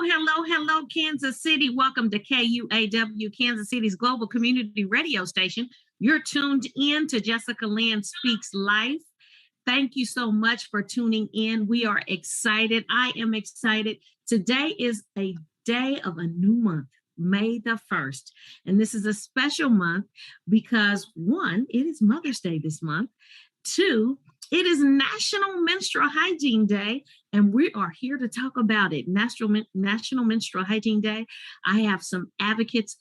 Hello, Kansas City. Welcome to KUAW, Kansas City's global community radio station. You're tuned in to Jessica Lynn Speaks Life. Thank you so much for tuning in. We are excited. I am excited. Today is a day of a new month, May the 1st. And this is a special month because, one, it is Mother's Day this month. Two, it is National Menstrual Hygiene Day, and we are here to talk about it. National Menstrual Hygiene Day. I have some advocates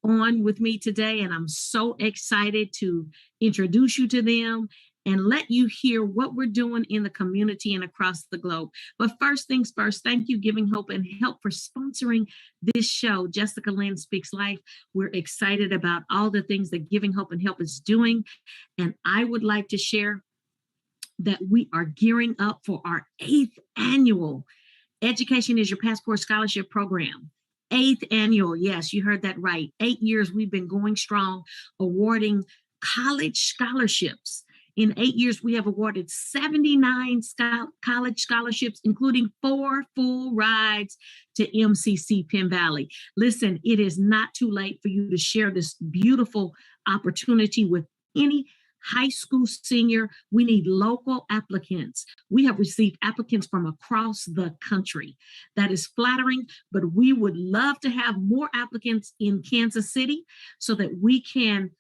on with me today, and I'm so excited to introduce you to them and let you hear what we're doing in the community and across the globe. But first things first, thank you, Giving Hope and Help, for sponsoring this show, Jessica Lynn Speaks Life. We're excited about all the things that Giving Hope and Help is doing, and I would like to share that we are gearing up for our 8th annual Education is Your Passport Scholarship Program. 8th annual, yes, you heard that right. 8 years we've been going strong, awarding college scholarships. In 8 years, we have awarded 79 college scholarships, including 4 full rides to MCC Penn Valley. Listen, it is not too late for you to share this beautiful opportunity with any high school senior. We need local applicants. We have received applicants from across the country. That is flattering, but we would love to have more applicants in Kansas City so that we can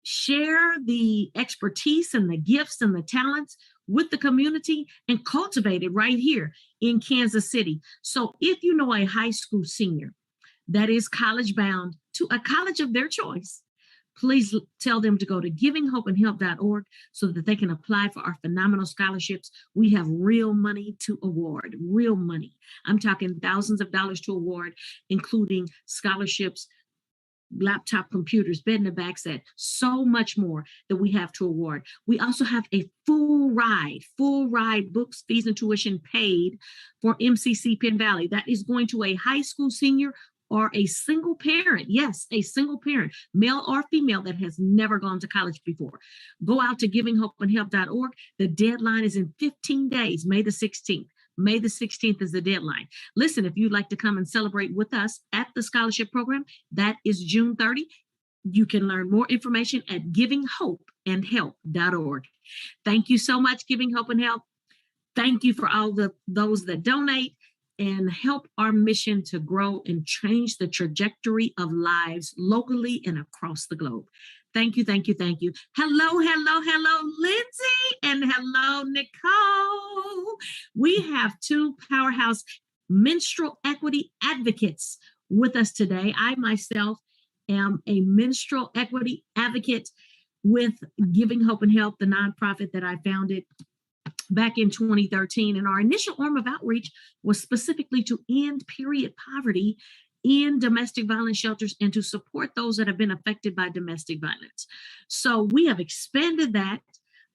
share the expertise and the gifts and the talents with the community and cultivate it right here in Kansas City. So if you know a high school senior that is college bound to a college of their choice, please tell them to go to givinghopeandhelp.org so that they can apply for our phenomenal scholarships. We have real money to award, real money. I'm talking thousands of dollars to award, including scholarships, laptop computers, bed in the back set, so much more that we have to award. We also have a full ride, books, fees, and tuition paid for MCC Penn Valley. That is going to a high school senior or a single parent. Yes, a single parent, male or female, that has never gone to college before. Go out to givinghopeandhelp.org. The deadline is in 15 days, May the 16th. May the 16th is the deadline. Listen, if you'd like to come and celebrate with us at the scholarship program, that is June 30. You can learn more information at givinghopeandhelp.org. Thank you so much, Giving Hope and Help. Thank you for all those that donate and help our mission to grow and change the trajectory of lives locally and across the globe. Thank you. Hello, Lindsay, and hello, Nicole. We have two powerhouse menstrual equity advocates with us today. I myself am a menstrual equity advocate with Giving Hope and Help, the nonprofit that I founded back in 2013. And our initial arm of outreach was specifically to end period poverty in domestic violence shelters and to support those that have been affected by domestic violence. So we have expanded that,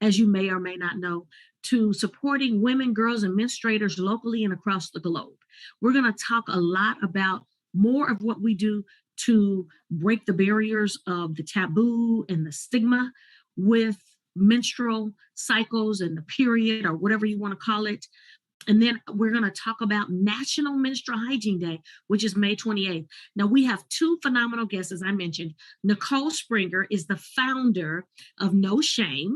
as you may or may not know, to supporting women, girls, and menstruators locally and across the globe. We're going to talk a lot about more of what we do to break the barriers of the taboo and the stigma with menstrual cycles and the period, or whatever you want to call it. And then we're going to talk about National Menstrual Hygiene Day, which is May 28th. Now, we have two phenomenal guests, as I mentioned. Nicole Springer is the founder of No Shame.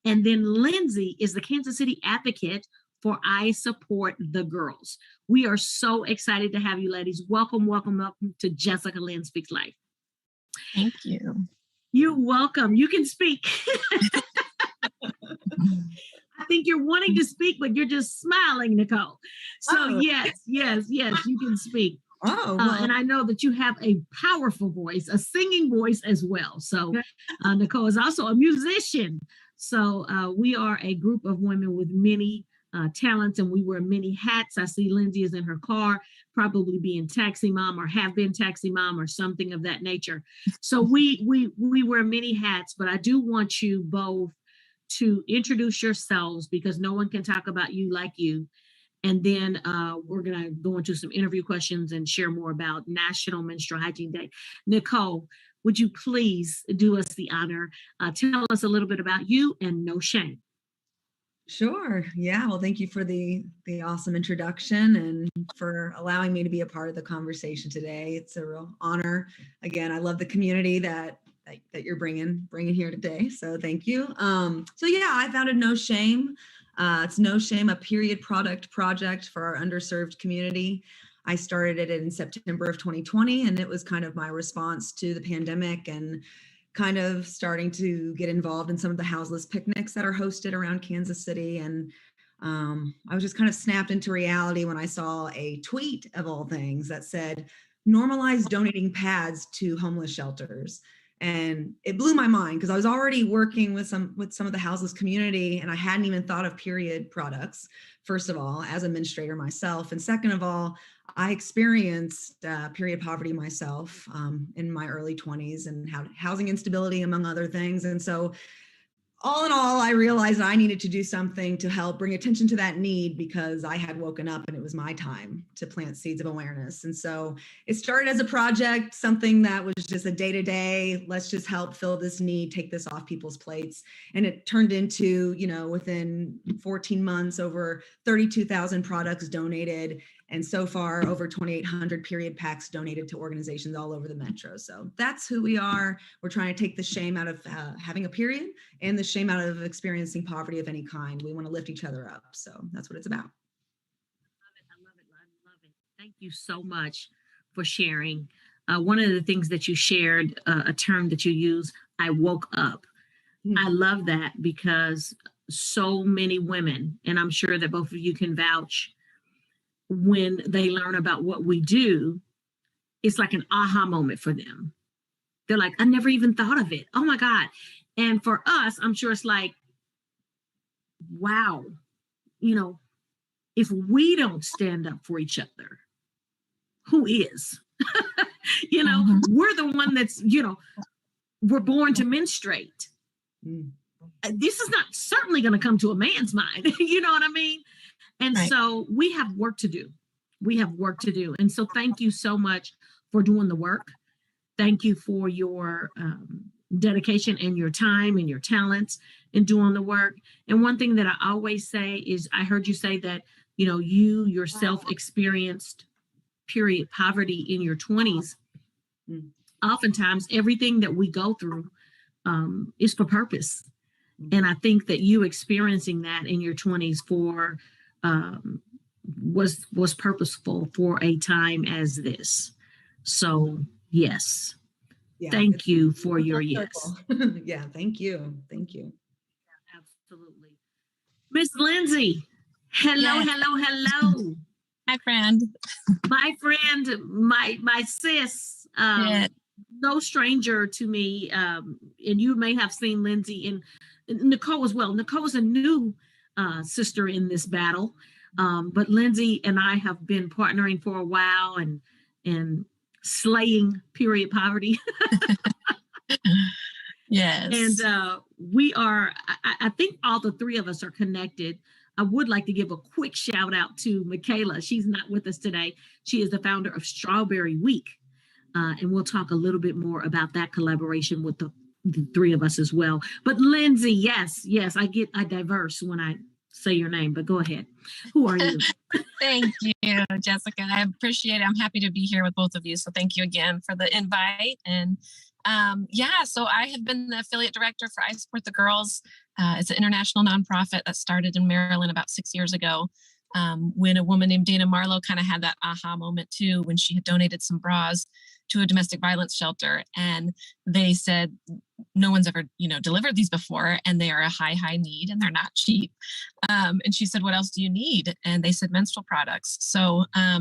And then Lindsay is the Kansas City advocate for I Support the Girls. We are so excited to have you, ladies. Welcome to Jessica Lynn Speaks Life. Thank you. You're welcome. You can speak. I think you're wanting to speak, but you're just smiling, Nicole. So yes, you can speak. Well. And I know that you have a powerful voice, a singing voice as well. So Nicole is also a musician. So we are a group of women with many talents, and we wear many hats. I see Lindsay is in her car, probably being taxi mom or have been taxi mom or something of that nature. So we wear many hats, but I do want you both to introduce yourselves because no one can talk about you like you. And then we're going to go into some interview questions and share more about National Menstrual Hygiene Day. Nicole, would you please do us the honor? Tell us a little bit about you and No Shame. Sure. Yeah. Well, thank you for the awesome introduction and for allowing me to be a part of the conversation today. It's a real honor. Again, I love the community that you're bringing here today. So thank you. So yeah, I founded No Shame. It's No Shame, a period product project for our underserved community. I started it in September of 2020, and it was kind of my response to the pandemic and kind of starting to get involved in some of the houseless picnics that are hosted around Kansas City. And I was just kind of snapped into reality when I saw a tweet of all things that said, normalize donating pads to homeless shelters. And it blew my mind because I was already working with some of the houseless community, and I hadn't even thought of period products, first of all, as a menstruator myself. And second of all, I experienced period poverty myself in my early 20s and housing instability, among other things. And so all in all, I realized I needed to do something to help bring attention to that need because I had woken up and it was my time to plant seeds of awareness. And so it started as a project, something that was just a day-to-day, let's just help fill this need, take this off people's plates. And it turned into, within 14 months, over 32,000 products donated. And so far, over 2,800 period packs donated to organizations all over the metro. So that's who we are. We're trying to take the shame out of having a period and the shame out of experiencing poverty of any kind. We want to lift each other up. So that's what it's about. I love it. Thank you so much for sharing. One of the things that you shared, a term that you use, I woke up. Mm-hmm. I love that because so many women, and I'm sure that both of you can vouch, when they learn about what we do, it's like an aha moment for them. They're like, I never even thought of it. Oh my God. And for us, I'm sure it's like, wow, if we don't stand up for each other, who is? Mm-hmm. We're the one that's, we're born to menstruate. Mm. This is not certainly going to come to a man's mind. You know what I mean? And right. So we have work to do. And so thank you so much for doing the work. Thank you for your dedication and your time and your talents in doing the work. And one thing that I always say is, I heard you say that, you yourself experienced period poverty in your 20s. Mm. Oftentimes, everything that we go through is for purpose. Mm. And I think that you experiencing that in your 20s was purposeful for a time as this. So yes, thank you for your yes. Yeah, thank you. Yeah, absolutely. Miss Lindsay, hello, yes. hello. Hi, friend. My friend, my sis, yes. No stranger to me, and you may have seen Lindsay and Nicole as well. Nicole is a new sister in this battle. But Lindsay and I have been partnering for a while and slaying period poverty. Yes. And we are, I think all the three of us are connected. I would like to give a quick shout out to Michaela. She's not with us today. She is the founder of Strawberry Week. And we'll talk a little bit more about that collaboration with the three of us as well. But Lindsay, yes, I diverse when I say your name, but go ahead. Who are you? Thank you, Jessica. I appreciate it. I'm happy to be here with both of you. So thank you again for the invite. And so I have been the affiliate director for I Support the Girls. It's an international nonprofit that started in Maryland about 6 years ago. When a woman named Dana Marlowe kind of had that aha moment too, when she had donated some bras to a domestic violence shelter. And they said, no one's ever, delivered these before, and they are a high need, and they're not cheap. And she said, what else do you need? And they said menstrual products. So a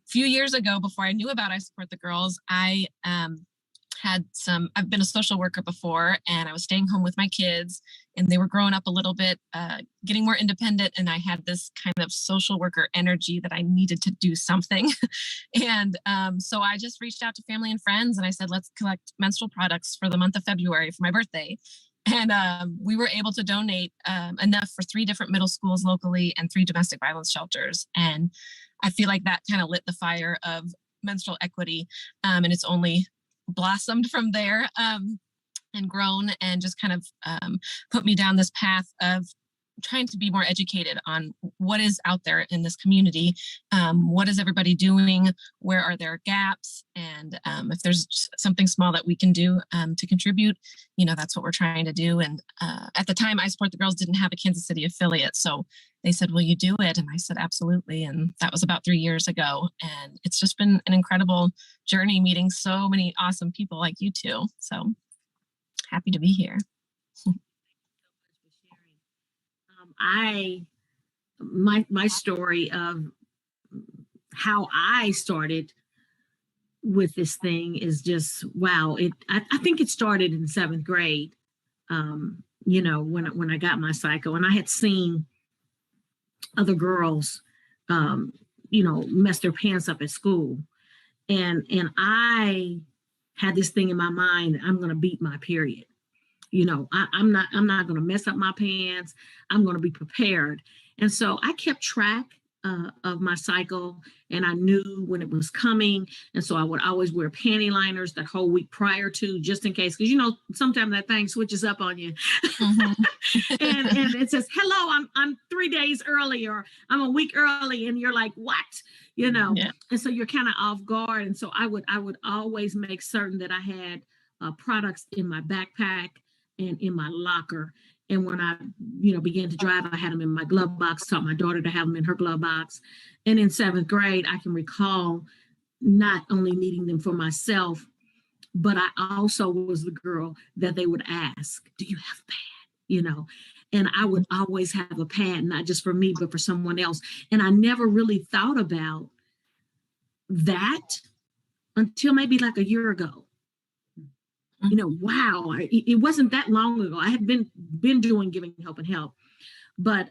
few years ago, before I knew about I Support the Girls, I've been a social worker before, and I was staying home with my kids, and they were growing up a little bit, getting more independent. And I had this kind of social worker energy that I needed to do something. And so I just reached out to family and friends, and I said, let's collect menstrual products for the month of February for my birthday. And we were able to donate enough for 3 different middle schools locally and 3 domestic violence shelters. And I feel like that kind of lit the fire of menstrual equity. And it's only blossomed from there and grown, and just kind of put me down this path of trying to be more educated on what is out there in this community. What is everybody doing? Where are there gaps? And if there's something small that we can do to contribute, that's what we're trying to do. And at the time, I Support the Girls didn't have a Kansas City affiliate. So they said, will you do it? And I said, absolutely. And that was about 3 years ago. And it's just been an incredible journey, meeting so many awesome people like you two. So happy to be here. My story of how I started with this thing is just, wow. I think it started in 7th grade, when I got my cycle, and I had seen other girls, mess their pants up at school. And I had this thing in my mind, I'm going to beat my period. I'm not going to mess up my pants. I'm going to be prepared. And so I kept track of my cycle, and I knew when it was coming. And so I would always wear panty liners that whole week prior to, just in case, because sometimes that thing switches up on you. Mm-hmm. and it says, hello, I'm 3 days early, or I'm a week early, and you're like, what? Yeah. And so you're kind of off guard. And so I would always make certain that I had products in my backpack and in my locker. And when I, began to drive, I had them in my glove box, taught my daughter to have them in her glove box. And in 7th grade, I can recall not only needing them for myself, but I also was the girl that they would ask, do you have a pad? And I would always have a pad, not just for me, but for someone else. And I never really thought about that until maybe like a year ago. Wow, it wasn't that long ago. I had been doing Giving Hope and Help. But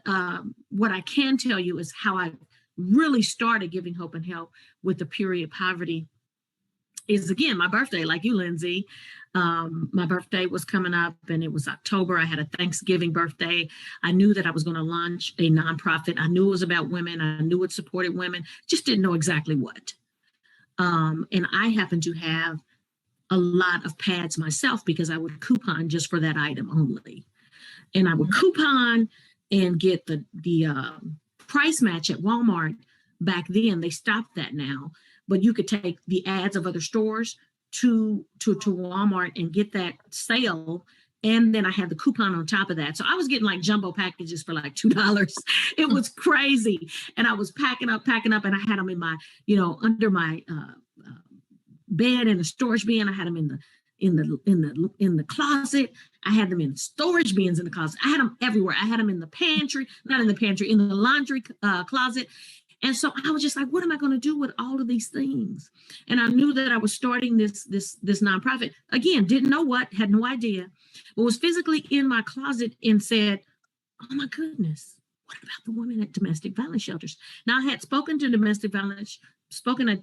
what I can tell you is how I really started Giving Hope and Help with the period poverty is, again, my birthday, like you, Lindsay. My birthday was coming up, and it was October. I had a Thanksgiving birthday. I knew that I was going to launch a nonprofit. I knew it was about women. I knew it supported women, just didn't know exactly what. And I happened to have a lot of pads myself because I would coupon just for that item only. And I would coupon and get the price match at Walmart. Back then, they stopped that now, but you could take the ads of other stores to Walmart and get that sale. And then I had the coupon on top of that. So I was getting like jumbo packages for like $2. It was crazy. And I was packing up, and I had them in my, under my bed in a storage bin. I had them in the closet. I had them in storage bins in the closet. I had them everywhere. I had them in the pantry, not in the pantry, in the laundry closet. And so I was just like, what am I going to do with all of these things? And I knew that I was starting this nonprofit. Again, didn't know what, had no idea, but was physically in my closet and said, oh my goodness, what about the women at domestic violence shelters? Now, I had spoken to domestic violence, spoken at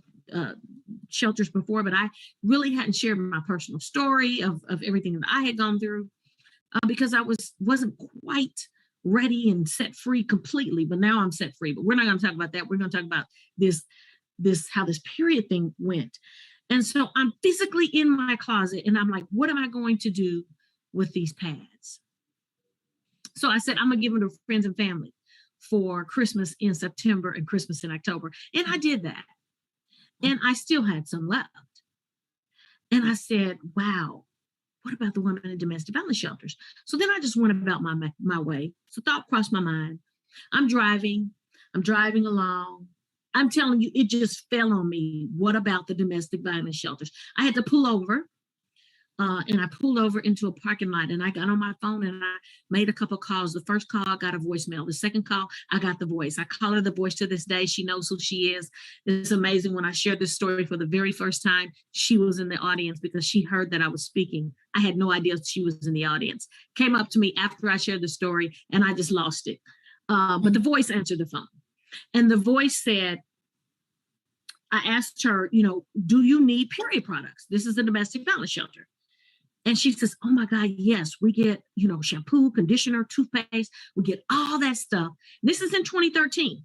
shelters before, but I really hadn't shared my personal story of everything that I had gone through because I wasn't quite ready and set free completely. But now I'm set free. But we're not going to talk about that. We're going to talk about this how this period thing went. And so I'm physically in my closet, and I'm like, what am I going to do with these pads? So I said, I'm going to give them to friends and family for Christmas in September and Christmas in October. And I did that. And I still had some left. And I said, wow, what about the women in domestic violence shelters? So then I just went about my way. So thought crossed my mind. I'm driving along. I'm telling you, it just fell on me. What about the domestic violence shelters? I had to pull over. And I pulled over into a parking lot, and I got on my phone and I made a couple of calls. The first call, I got a voicemail. The second call, I got the voice. I call her the voice to this day. She knows who she is. It's amazing. When I shared this story for the very first time, she was in the audience because she heard that I was speaking. I had no idea she was in the audience. Came up to me after I shared the story, and I just lost it. But the voice answered the phone. And the voice said, I asked her, do you need period products? This is a domestic violence shelter. And she says, oh my God, yes, we get, shampoo, conditioner, toothpaste, we get all that stuff. This is in 2013.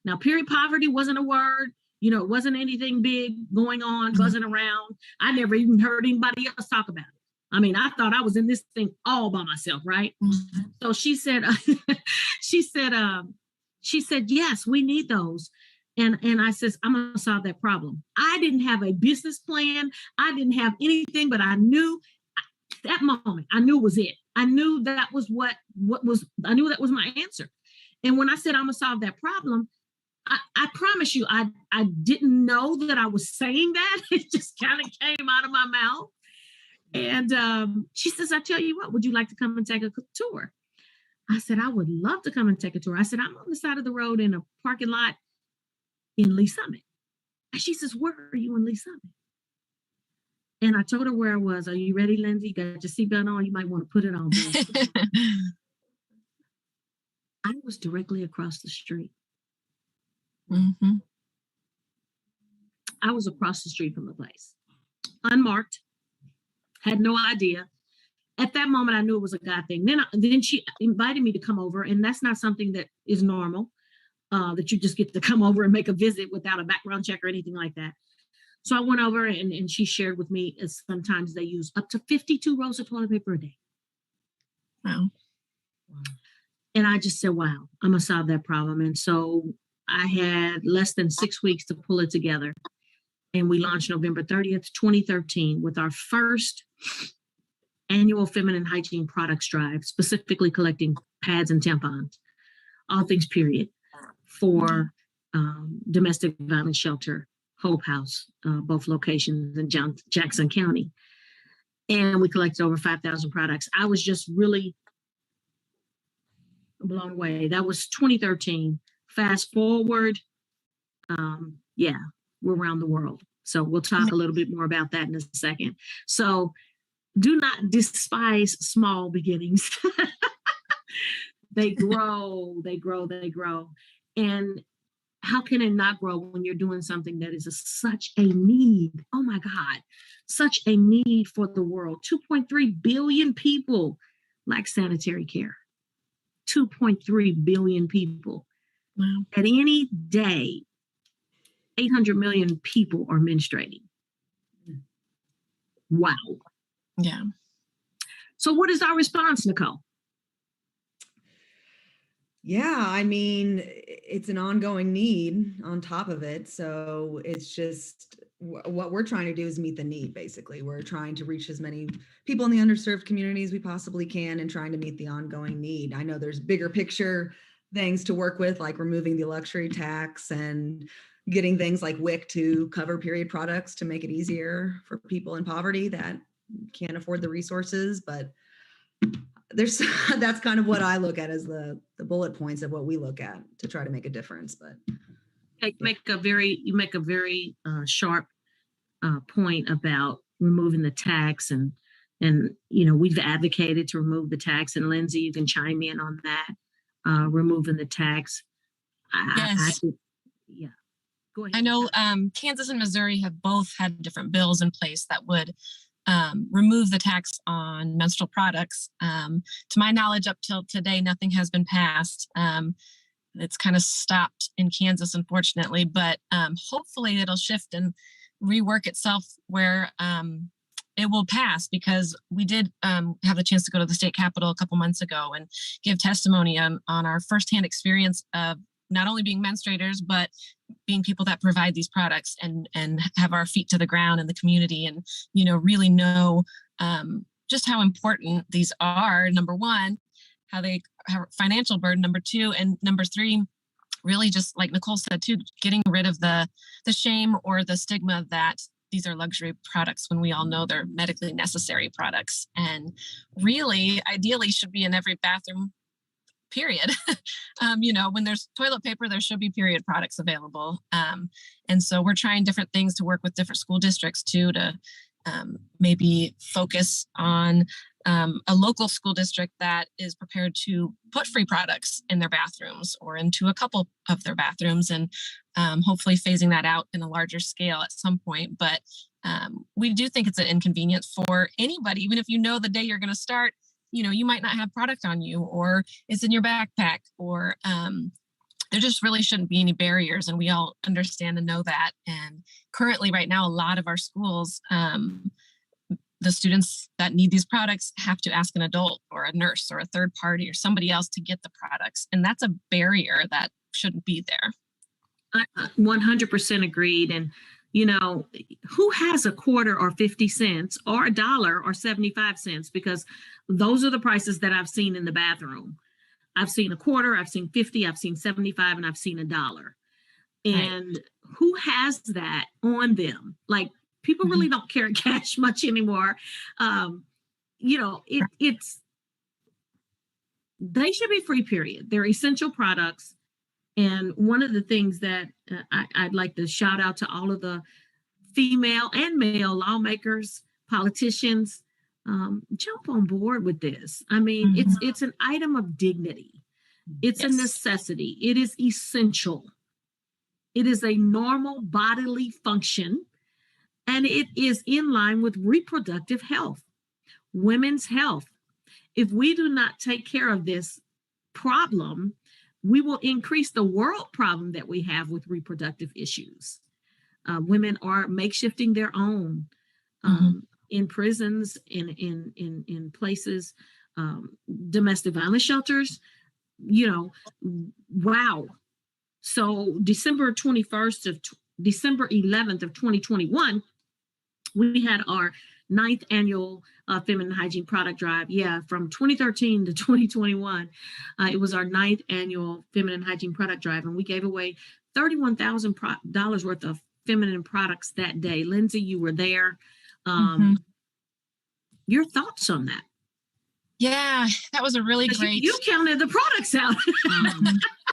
Now, period poverty wasn't a word, it wasn't anything big going on, wasn't around. I never even heard anybody else talk about it. I mean, I thought I was in this thing all by myself, right? Mm-hmm. So she said, she said, yes, we need those. And I says, I'm going to solve that problem. I didn't have a business plan. I didn't have anything, but I knew that moment, I knew was it. I knew that was I knew that was my answer. And when I said, I'm going to solve that problem, I promise you, I didn't know that I was saying that. It just kind of came out of my mouth. And she says, I tell you what, would you like to come and take a tour? I said, I would love to come and take a tour. I said, I'm on the side of the road in a parking lot in Lee Summit. And she says, where are you in Lee Summit? And I told her where I was. Are you ready, Lindsay? You got your seatbelt on? You might want to put it on. I was directly across the street. Mm-hmm. I was across the street from the place. Unmarked. Had no idea. At that moment, I knew it was a God thing. Then she invited me to come over. And that's not something that is normal, that you just get to come over and make a visit without a background check or anything like that. So I went over and she shared with me sometimes they use up to 52 rolls of toilet paper a day. Wow. And I just said, wow, I'm going to solve that problem. And so I had less than 6 weeks to pull it together. And we launched November 30th, 2013 with our first annual feminine hygiene products drive, specifically collecting pads and tampons, all things period, for domestic violence shelter, Hope House, both locations in Jackson County. And we collected over 5,000 products. I was just really blown away. That was 2013. Fast forward, we're around the world. So we'll talk a little bit more about that in a second. So do not despise small beginnings. They grow, they grow, they grow. And how can it not grow when you're doing something that is such a need? Oh my God, such a need for the world. 2.3 billion people lack sanitary care. 2.3 billion people. Wow. At any day, 800 million people are menstruating. Wow. Yeah. So what is our response, Nicole? Yeah, I mean, it's an ongoing need on top of it. So it's just what we're trying to do is meet the need, basically. We're trying to reach as many people in the underserved communities we possibly can and trying to meet the ongoing need. I know there's bigger picture things to work with, like removing the luxury tax and getting things like WIC to cover period products to make it easier for people in poverty that can't afford the resources. But that's kind of what I look at as the bullet points of what we look at to try to make a difference. But you make a very sharp point about removing the tax, and we've advocated to remove the tax, and Lindsay, you can chime in on that. Removing the tax. Yes. Yeah. Go ahead. I know Kansas and Missouri have both had different bills in place that would remove the tax on menstrual products. To my knowledge, up till today, nothing has been passed. It's kind of stopped in Kansas, unfortunately, but hopefully it'll shift and rework itself where it will pass, because we did have the chance to go to the state capitol a couple months ago and give testimony on our firsthand experience of not only being menstruators, but being people that provide these products and have our feet to the ground in the community and, really know just how important these are. Number one, how they have financial burden. Number two, and number three, really just like Nicole said too, getting rid of the shame or the stigma that these are luxury products when we all know they're medically necessary products, and really ideally should be in every bathroom, period. When there's toilet paper, there should be period products available. And so we're trying different things to work with different school districts too, to maybe focus on a local school district that is prepared to put free products in their bathrooms or into a couple of their bathrooms, and hopefully phasing that out in a larger scale at some point. But we do think it's an inconvenience for anybody, even if you know the day you're going to start, you might not have product on you, or it's in your backpack, or there just really shouldn't be any barriers. And we all understand and know that. And currently right now, a lot of our schools, the students that need these products have to ask an adult or a nurse or a third party or somebody else to get the products. And that's a barrier that shouldn't be there. I 100% agreed. And, you know, who has a quarter or 50 cents or a dollar or 75 cents? Because those are the prices that I've seen in the bathroom. I've seen a quarter, I've seen 50, I've seen 75, and I've seen a dollar. And right. Who has that on them? Like, people really don't carry cash much anymore. You know, it's, they should be free, period. They're essential products. And one of the things that I'd like to shout out to all of the female and male lawmakers, politicians, jump on board with this. I mean, it's an item of dignity. It's a necessity. It is essential. It is a normal bodily function, and it is in line with reproductive health, women's health. If we do not take care of this problem, we will increase the world problem that we have with reproductive issues. Women are makeshifting their own in prisons, in places, domestic violence shelters. You know, wow. So December 11th of 2021, we had our 9th annual feminine hygiene product drive. Yeah, from 2013 to 2021, it was our 9th annual feminine hygiene product drive, and we gave away $31,000 worth of feminine products that day. Lindsay, you were there. Your thoughts on that? Yeah, that was a really great. You counted the products out.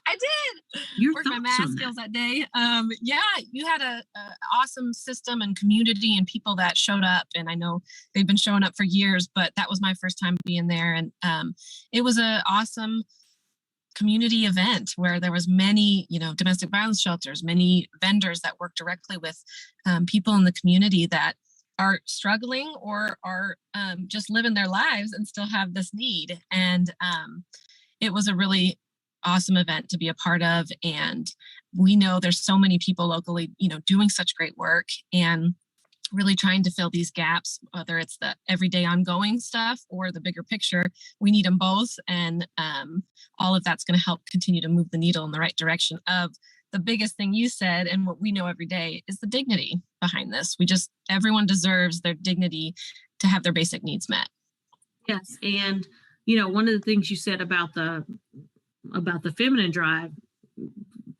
I did. Your worked my math skills that day. Yeah, you had a awesome system and community and people that showed up, and I know they've been showing up for years, but that was my first time being there, and it was an awesome community event where there was many, you know, domestic violence shelters, many vendors that work directly with people in the community that are struggling or are just living their lives and still have this need. And it was a really awesome event to be a part of. And we know there's so many people locally, you know, doing such great work and really trying to fill these gaps, whether it's the everyday ongoing stuff or the bigger picture. We need them both. And all of that's going to help continue to move the needle in the right direction of the biggest thing you said, and what we know every day, is the dignity behind this. Everyone deserves their dignity to have their basic needs met. Yes. And, you know, one of the things you said about the feminine drive,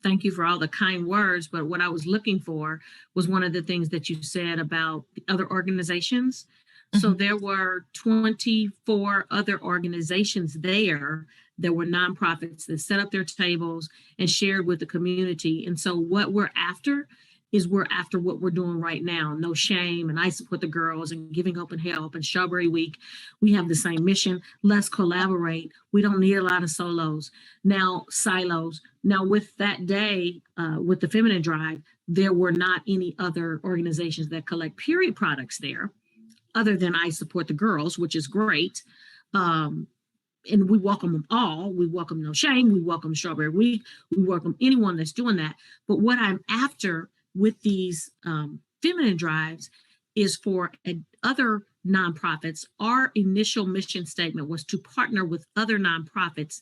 thank you for all the kind words, but what I was looking for was one of the things that you said about the other organizations. So there were 24 other organizations there that were nonprofits that set up their tables and shared with the community. And so what we're after what we're doing right now. No Shame and I Support the Girls and Giving Hope and Help and Strawberry Week. We have the same mission. Let's collaborate. We don't need a lot of silos. Now, with that day, with the Feminine Drive, there were not any other organizations that collect period products there other than I Support the Girls, which is great. And we welcome them all. We welcome No Shame. We welcome Strawberry Week. We welcome anyone that's doing that. But what I'm after with these feminine drives is for other nonprofits. Our initial mission statement was to partner with other nonprofits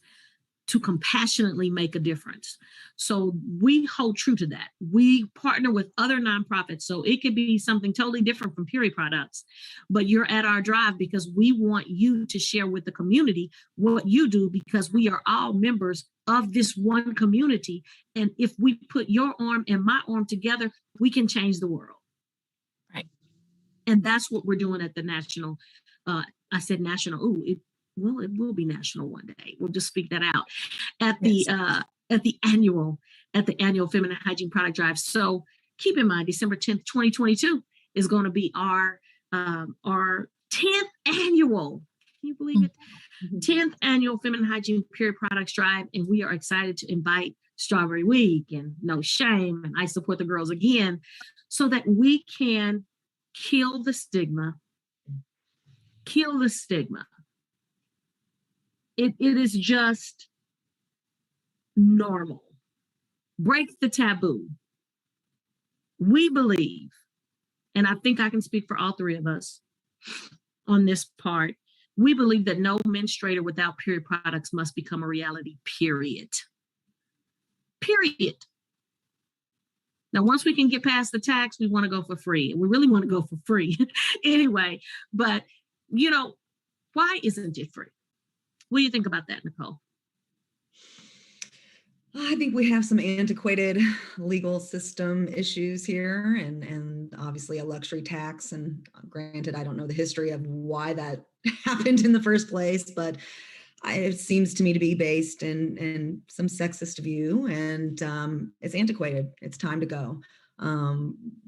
to compassionately make a difference. So we hold true to that. We partner with other nonprofits. So it could be something totally different from period products, but you're at our drive because we want you to share with the community what you do, because we are all members of this one community. And if we put your arm and my arm together, we can change the world. Right. And that's what we're doing at the national. I said national. Ooh, it will be national one day. We'll just speak that out at the annual Feminine Hygiene Product Drive. So keep in mind, December 10th, 2022 is going to be our 10th annual. Can you believe it? 10th annual Feminine Hygiene Period Products Drive, and we are excited to invite Strawberry Week and No Shame and I Support the Girls again, so that we can kill the stigma. It is just normal. Break the taboo. We believe, and I think I can speak for all three of us, on this part. We believe that no menstruator without period products must become a reality, period. Period. Now, once we can get past the tax, we want to go for free. We really want to go for free anyway. But, why isn't it free? What do you think about that, Nicole? I think we have some antiquated legal system issues here, and obviously a luxury tax. And granted, I don't know the history of why that happened in the first place, but it seems to me to be based in some sexist view, and it's antiquated. It's time to go.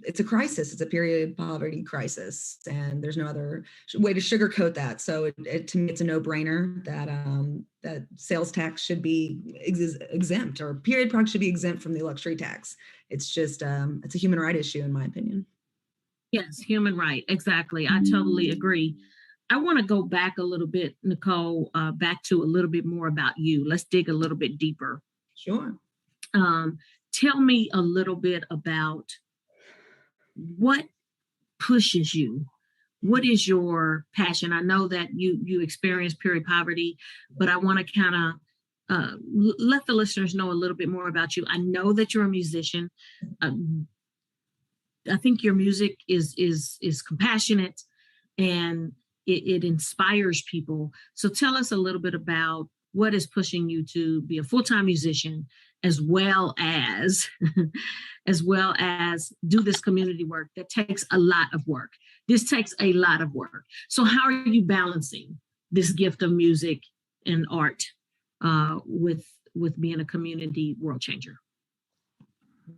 It's a crisis. It's a period poverty crisis, and there's no other way to sugarcoat that. So to me, it's a no-brainer that sales tax should be exempt, or period products should be exempt from the luxury tax. It's just it's a human right issue, in my opinion. Yes, human right. Exactly. I totally agree. I want to go back a little bit, Nicole, back to a little bit more about you. Let's dig a little bit deeper. Sure. Tell me a little bit about what pushes you. What is your passion? I know that you experience period poverty, but I want to kind of let the listeners know a little bit more about you. I know that you're a musician. I think your music is compassionate, and it inspires people. So tell us a little bit about what is pushing you to be a full-time musician, as well as do this community work that takes a lot of work. This takes a lot of work. So how are you balancing this gift of music and art with being a community world changer?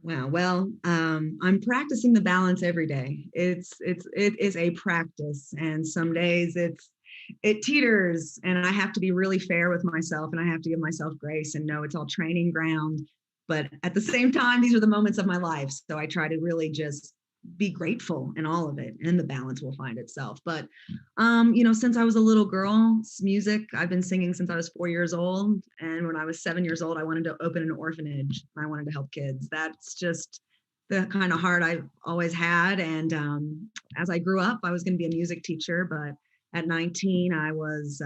Wow. Well, I'm practicing the balance every day. It is a practice, and some days it teeters, and I have to be really fair with myself, and I have to give myself grace and know it's all training ground. But at the same time, these are the moments of my life. So I try to really just be grateful in all of it, and the balance will find itself. But, since I was a little girl, music, I've been singing since I was 4 years old. And when I was 7 years old, I wanted to open an orphanage. I wanted to help kids. That's just the kind of heart I've always had. And as I grew up, I was going to be a music teacher. But at 19, I was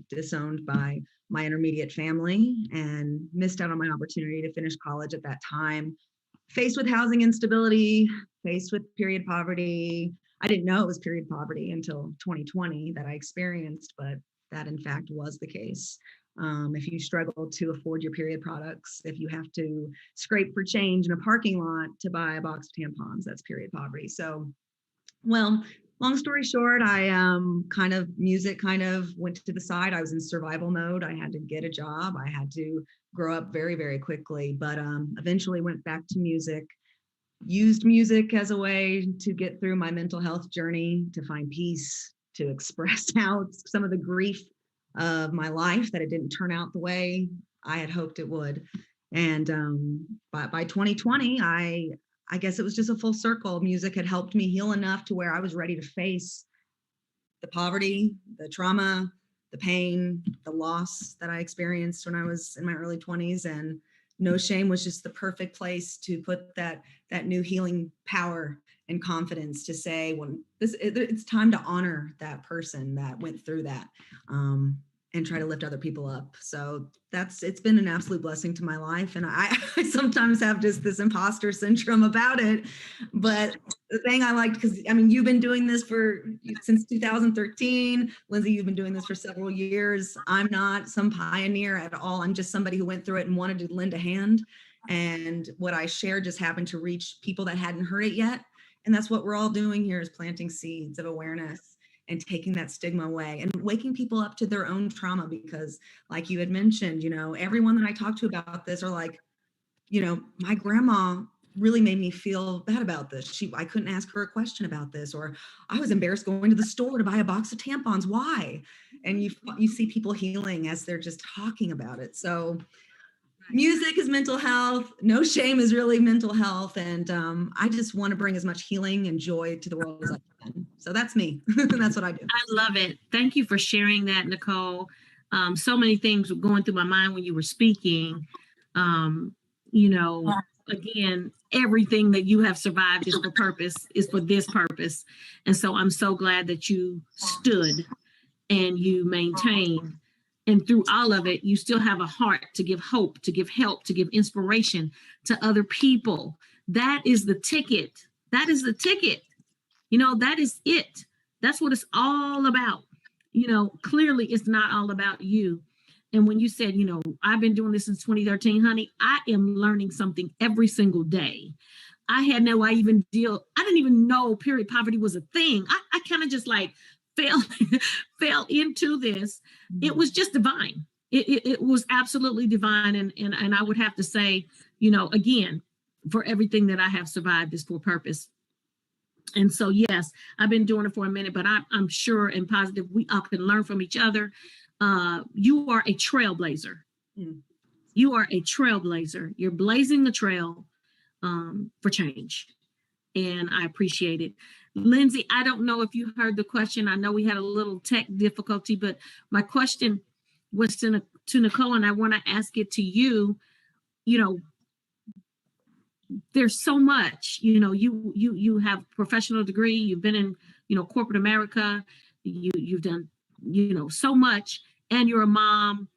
disowned by my intermediate family and missed out on my opportunity to finish college at that time. Faced with housing instability, faced with period poverty. I didn't know it was period poverty until 2020 that I experienced, but that in fact was the case. If you struggle to afford your period products, if you have to scrape for change in a parking lot to buy a box of tampons, that's period poverty. So, well, long story short, music kind of went to the side. I was in survival mode. I had to get a job. I had to grow up very, very quickly, but eventually went back to music, used music as a way to get through my mental health journey, to find peace, to express out some of the grief of my life that it didn't turn out the way I had hoped it would. And by 2020, I guess it was just a full circle. Music had helped me heal enough to where I was ready to face the poverty, the trauma, the pain, the loss that I experienced when I was in my early 20s. And No Shame was just the perfect place to put that new healing power and confidence to say, when it's time to honor that person that went through that, and try to lift other people up. So it's been an absolute blessing to my life. And I sometimes have just this imposter syndrome about it. But the thing I liked, because you've been doing this since 2013. Lindsay, you've been doing this for several years. I'm not some pioneer at all. I'm just somebody who went through it and wanted to lend a hand. And what I shared just happened to reach people that hadn't heard it yet. And that's what we're all doing here, is planting seeds of awareness and taking that stigma away and waking people up to their own trauma. Because like you had mentioned, everyone that I talk to about this are like, my grandma really made me feel bad about this. I couldn't ask her a question about this, or I was embarrassed going to the store to buy a box of tampons. Why? And you see people healing as they're just talking about it. So music is mental health. No Shame is really mental health. And I just want to bring as much healing and joy to the world as I can. So that's me. That's what I do. I love it. Thank you for sharing that, Nicole. So many things were going through my mind when you were speaking. again, everything that you have survived is for purpose, is for this purpose. And so I'm so glad that you stood and you maintained. And through all of it, you still have a heart to give hope, to give help, to give inspiration to other people. That is the ticket. That is the ticket. That is it. That's what it's all about. Clearly it's not all about you. And when you said, I've been doing this since 2013, honey, I am learning something every single day. I didn't even know period poverty was a thing. I kind of just like fell into this. It was just divine. It was absolutely divine. And I would have to say, again, for everything that I have survived is for purpose. And so, yes, I've been doing it for a minute, but I'm sure and positive we all can learn from each other. You are a trailblazer. You are a trailblazer. You're blazing the trail for change. And I appreciate it. Lindsay, I don't know if you heard the question. I know we had a little tech difficulty, but my question was to Nicole, and I want to ask it to you. There's so much, you have a professional degree, you've been in, corporate America, you've done, so much, and you're a mom.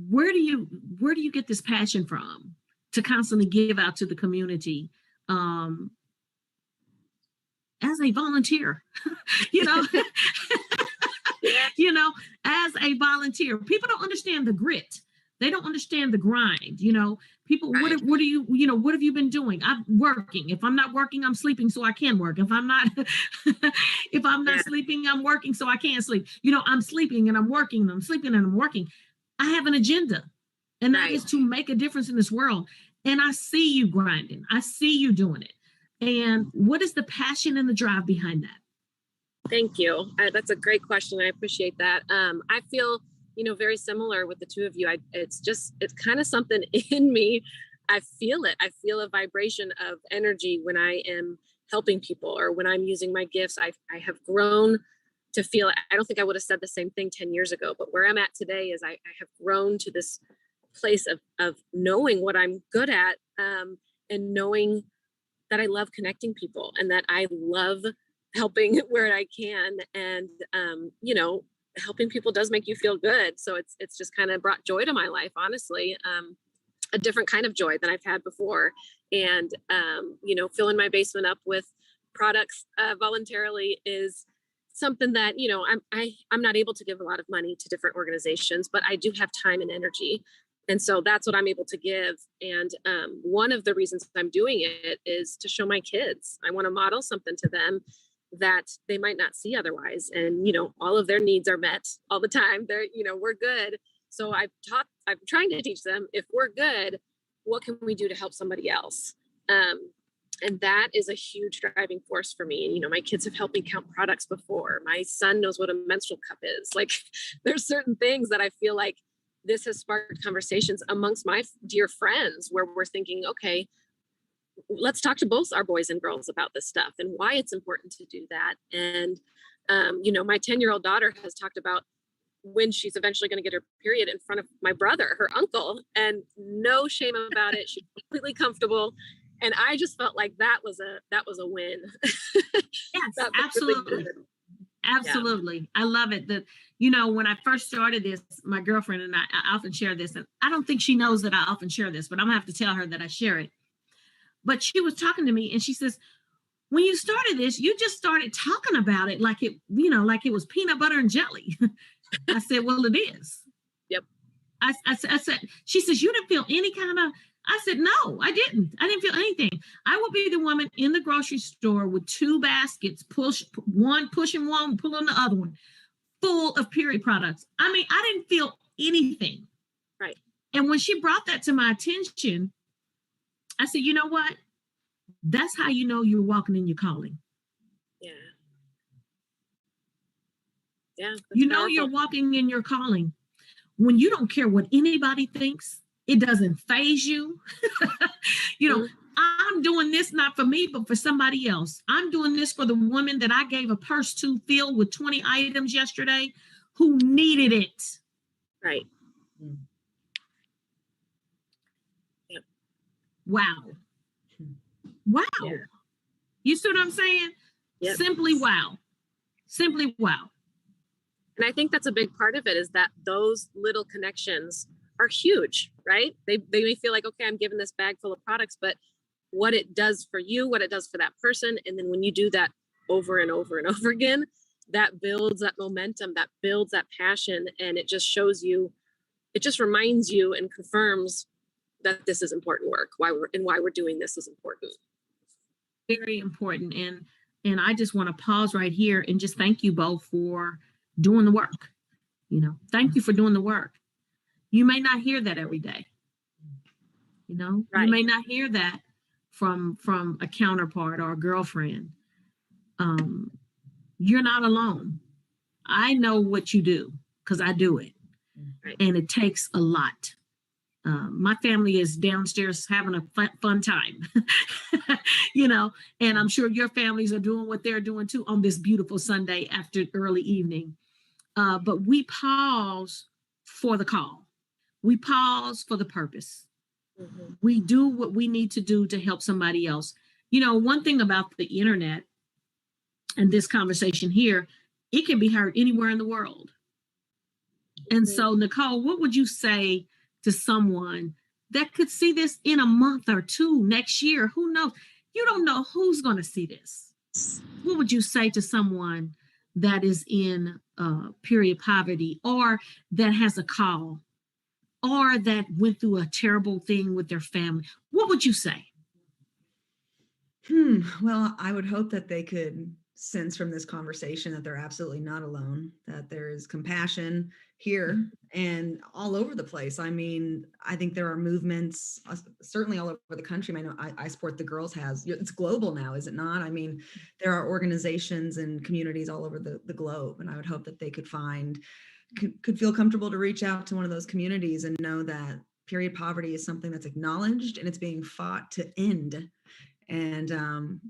Where do you get this passion from to constantly give out to the community as a volunteer? As a volunteer, people don't understand the grit. They don't understand the grind. People, right. What have you been doing? I'm working. If I'm not working, I'm sleeping so I can work. If I'm not sleeping, I'm working so I can sleep. I'm sleeping and I'm working and I'm sleeping and I'm working. I have an agenda, and that is to make a difference in this world. And I see you grinding. I see you doing it. And what is the passion and the drive behind that? Thank you. That's a great question. I appreciate that. I feel, very similar with the two of you. It's kind of something in me. I feel it. I feel a vibration of energy when I am helping people or when I'm using my gifts. I have grown to feel, I don't think I would have said the same thing 10 years ago, but where I'm at today is I have grown to this place of knowing what I'm good at and knowing that I love connecting people and that I love helping where I can. And, helping people does make you feel good. So it's just kind of brought joy to my life, honestly, a different kind of joy than I've had before. And, filling my basement up with products voluntarily is something that, I'm not able to give a lot of money to different organizations, but I do have time and energy. And so that's what I'm able to give. And one of the reasons I'm doing it is to show my kids. I want to model something to them that they might not see otherwise. And, all of their needs are met all the time. They're, we're good. So I'm trying to teach them, if we're good, what can we do to help somebody else? And that is a huge driving force for me. And, my kids have helped me count products before. My son knows what a menstrual cup is. Like, there's certain things that I feel like this has sparked conversations amongst my dear friends where we're thinking, okay, let's talk to both our boys and girls about this stuff and why it's important to do that. And, my 10-year-old daughter has talked about when she's eventually going to get her period in front of my brother, her uncle, and no shame about it. She's completely comfortable. And I just felt like that was a win. Yes, absolutely. Really absolutely. Yeah. I love it. When I first started this, my girlfriend and I often share this, and I don't think she knows that I often share this, but I'm gonna have to tell her that I share it. But she was talking to me and she says, when you started this, you just started talking about it like it was peanut butter and jelly. I said, well, it is. Yep. I said, she says, you didn't feel any kind of, I said, no, I didn't feel anything. I would be the woman in the grocery store with two baskets, pushing one, pulling the other one, full of period products. I mean, I didn't feel anything. Right. And when she brought that to my attention, I said, you know what? That's how you know you're walking in your calling. Yeah. Yeah. You're walking in your calling when you don't care what anybody thinks. It doesn't faze you. I'm doing this not for me, but for somebody else. I'm doing this for the woman that I gave a purse to filled with 20 items yesterday who needed it. Right. Yep. wow. Wow. Yeah. You see what I'm saying? Yep. Simply wow. Simply wow. And I think that's a big part of it, is that those little connections are huge, right? They may feel like, okay, I'm giving this bag full of products, but what it does for you, what it does for that person. And then when you do that over and over and over again, that builds that momentum, that builds that passion. And it just shows you, it just reminds you and confirms that this is important work, why we're doing this is important. Very important. And I just want to pause right here and just thank you both for doing the work. You know, thank you for doing the work. You may not hear that every day. You know, Right. You may not hear that from a counterpart or a girlfriend. You're not alone. I know what you do because I do it. Right. And it takes a lot. My family is downstairs having a fun time, you know, and I'm sure your families are doing what they're doing too on this beautiful Sunday after early evening. But we pause for the call. We pause for the purpose. Mm-hmm. We do what we need to do to help somebody else. You know, one thing about the internet and this conversation here, it can be heard anywhere in the world. And so, Nicole, what would you say to someone that could see this in a month or two next year? Who knows? You don't know who's going to see this. What would you say to someone that is in period poverty, or that has a call, or that went through a terrible thing with their family? What would you say? Well, I would hope that they could sense from this conversation that they're absolutely not alone, that there is compassion here and all over the place. I mean, I think there are movements, certainly all over the country. I know I Support the Girls it's global now, is it not? I mean, there are organizations and communities all over the globe, and I would hope that they could could feel comfortable to reach out to one of those communities and know that period poverty is something that's acknowledged and it's being fought to end. And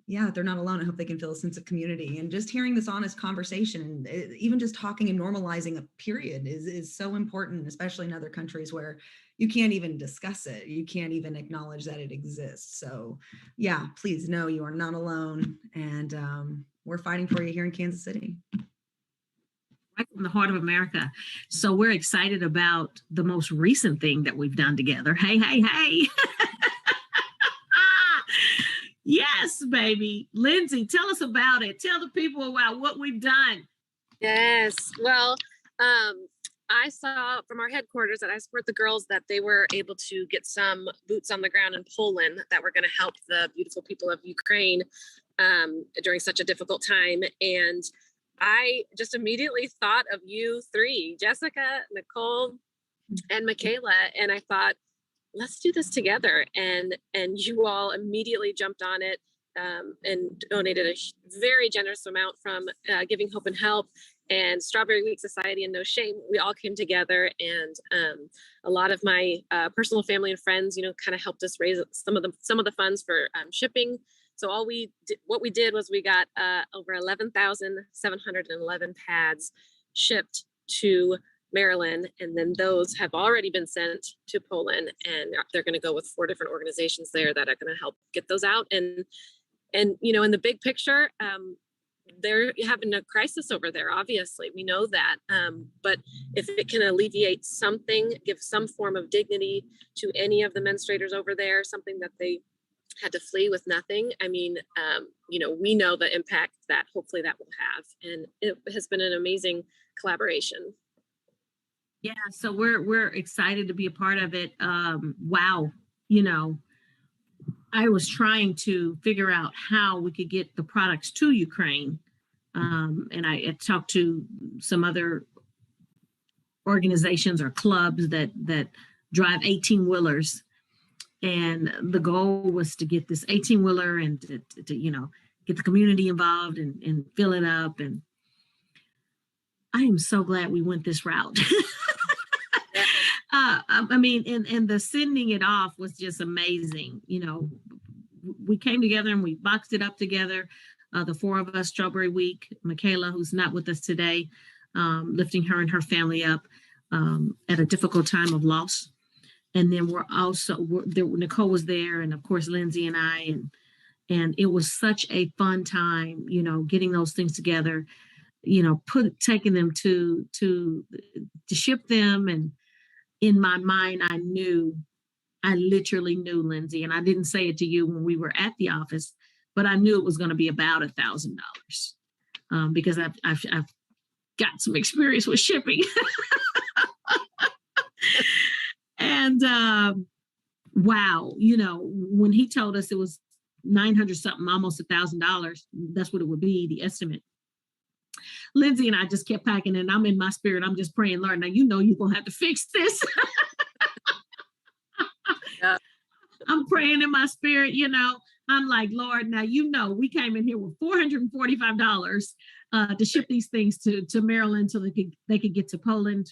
they're not alone. I hope they can feel a sense of community, and just hearing this honest conversation, and even just talking and normalizing a period is so important, especially in other countries where you can't even discuss it. You can't even acknowledge that it exists. So yeah, please know you are not alone. And we're fighting for you here in Kansas City. Right from the heart of America. So we're excited about the most recent thing that we've done together. Hey. Yes, baby. Lindsay, tell us about it. Tell the people about what we've done. Yes. Well, I saw from our headquarters at I Support the Girls that they were able to get some boots on the ground in Poland that were going to help the beautiful people of Ukraine during such a difficult time. And I just immediately thought of you three, Jessica, Nicole, and Michaela. And I thought, let's do this together. And you all immediately jumped on it and donated a very generous amount from Giving Hope and Help and Strawberry Week Society and No Shame. We all came together, and a lot of my personal family and friends, kind of helped us raise some of the funds for shipping. So what we did was we got over 11,711 pads shipped to Maryland, and then those have already been sent to Poland, and they're going to go with 4 different organizations there that are going to help get those out. And in the big picture, they're having a crisis over there. Obviously, we know that. But if it can alleviate something, give some form of dignity to any of the menstruators over there, something that they had to flee with nothing. I mean, we know the impact that hopefully that will have, and it has been an amazing collaboration. Yeah, so we're excited to be a part of it. Wow, I was trying to figure out how we could get the products to Ukraine, and I talked to some other organizations or clubs that drive 18-wheelers, and the goal was to get this 18-wheeler and to get the community involved and fill it up. And I am so glad we went this route. I mean, and the sending it off was just amazing. We came together and we boxed it up together. The 4 of us, Strawberry Week, Michaela, who's not with us today, lifting her and her family up at a difficult time of loss. And then Nicole was there, and of course Lindsay and I, and it was such a fun time, getting those things together, taking them to ship them. And in my mind, I literally knew, Lindsay, and I didn't say it to you when we were at the office, but I knew it was going to be about $1,000 because I've got some experience with shipping. And wow, when he told us it was 900 something, almost $1,000, that's what it would be, the estimate. Lindsay and I just kept packing, and I'm in my spirit. I'm just praying, Lord, now you're going to have to fix this. Yeah. I'm praying in my spirit, I'm like, Lord, now we came in here with $445 to ship these things to Maryland so they could get to Poland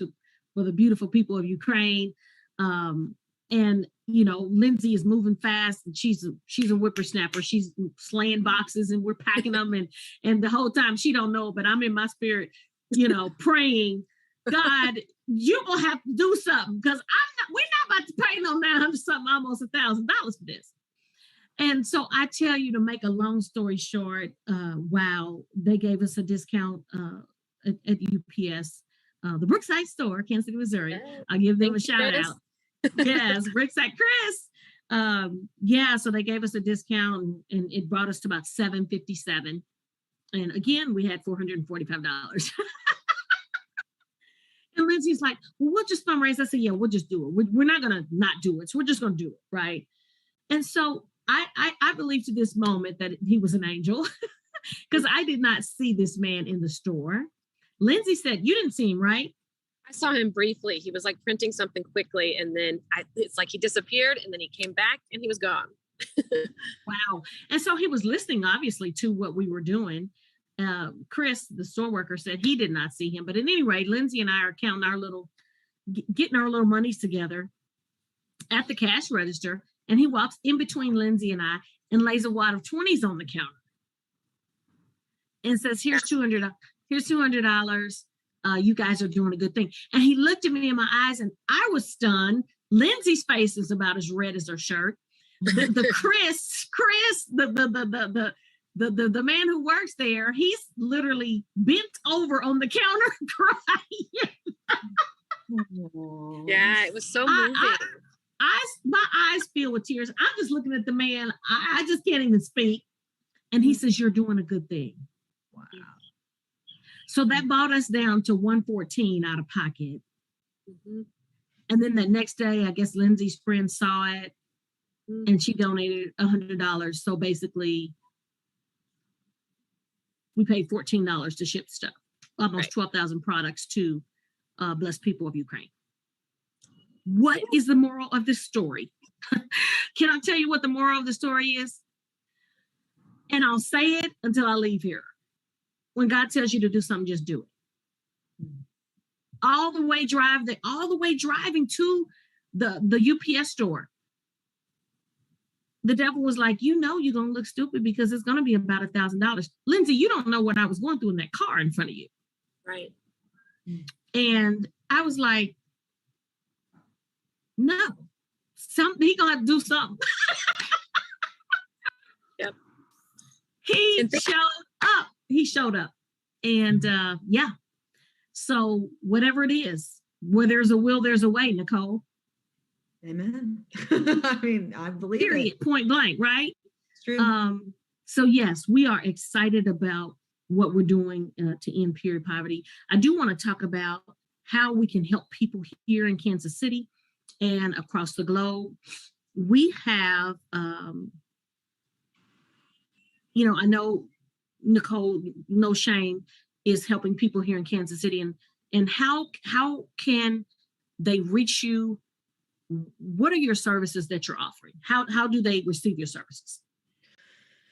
for the beautiful people of Ukraine. And Lindsay is moving fast, and she's a whippersnapper. She's slaying boxes, and we're packing them, and the whole time she don't know, but I'm in my spirit, praying, God, you're gonna have to do something, because we're not about to pay no 900 something, almost $1,000 for this. And so I tell you, to make a long story short, wow, they gave us a discount at UPS, the Brookside store, Kansas City, Missouri. I'll give them a shout out. Yes, Brookside Chris. So they gave us a discount, and it brought us to about $757. And again, we had $445. And Lindsay's like, well, we'll just fundraise. I said, yeah, we'll just do it. We're not going to not do it. So we're just going to do it. Right. And so I believe to this moment that he was an angel, because I did not see this man in the store. Lindsay said, you didn't see him, right? I saw him briefly. He was like printing something quickly, and then it's like he disappeared, and then he came back and he was gone. Wow. And so he was listening, obviously, to what we were doing. Chris, the store worker, said he did not see him. But at any rate, Lindsay and I are counting getting our little monies together at the cash register. And he walks in between Lindsay and I and lays a wad of 20s on the counter and says, here's $200. You guys are doing a good thing. And he looked at me in my eyes, and I was stunned. Lindsay's face is about as red as her shirt. The Chris, the man who works there, he's literally bent over on the counter crying. Yeah, it was so moving. My eyes filled with tears. I'm just looking at the man. I just can't even speak. And he says, you're doing a good thing. Wow. So that brought us down to $114 out of pocket. Mm-hmm. And then the next day, I guess Lindsay's friend saw it, and she donated $100. So basically, we paid $14 to ship stuff, almost 12,000 products to blessed people of Ukraine. What is the moral of this story? Can I tell you what the moral of the story is? And I'll say it until I leave here. When God tells you to do something, just do it. All the way driving to the UPS store. The devil was like, you're going to look stupid because it's going to be about $1,000. Lindsay, you don't know what I was going through in that car in front of you. Right. And I was like, no, he going to do something. Yep. He showed up. And so whatever it is, where there's a will, there's a way, Nicole. Amen. I mean, I believe it. Point blank, right? It's true. So yes, we are excited about what we're doing to end period poverty. I do want to talk about how we can help people here in Kansas City and across the globe. We have, I know Nicole, no shame, is helping people here in Kansas City, and how can they reach you? What are your services that you're offering? How do they receive your services?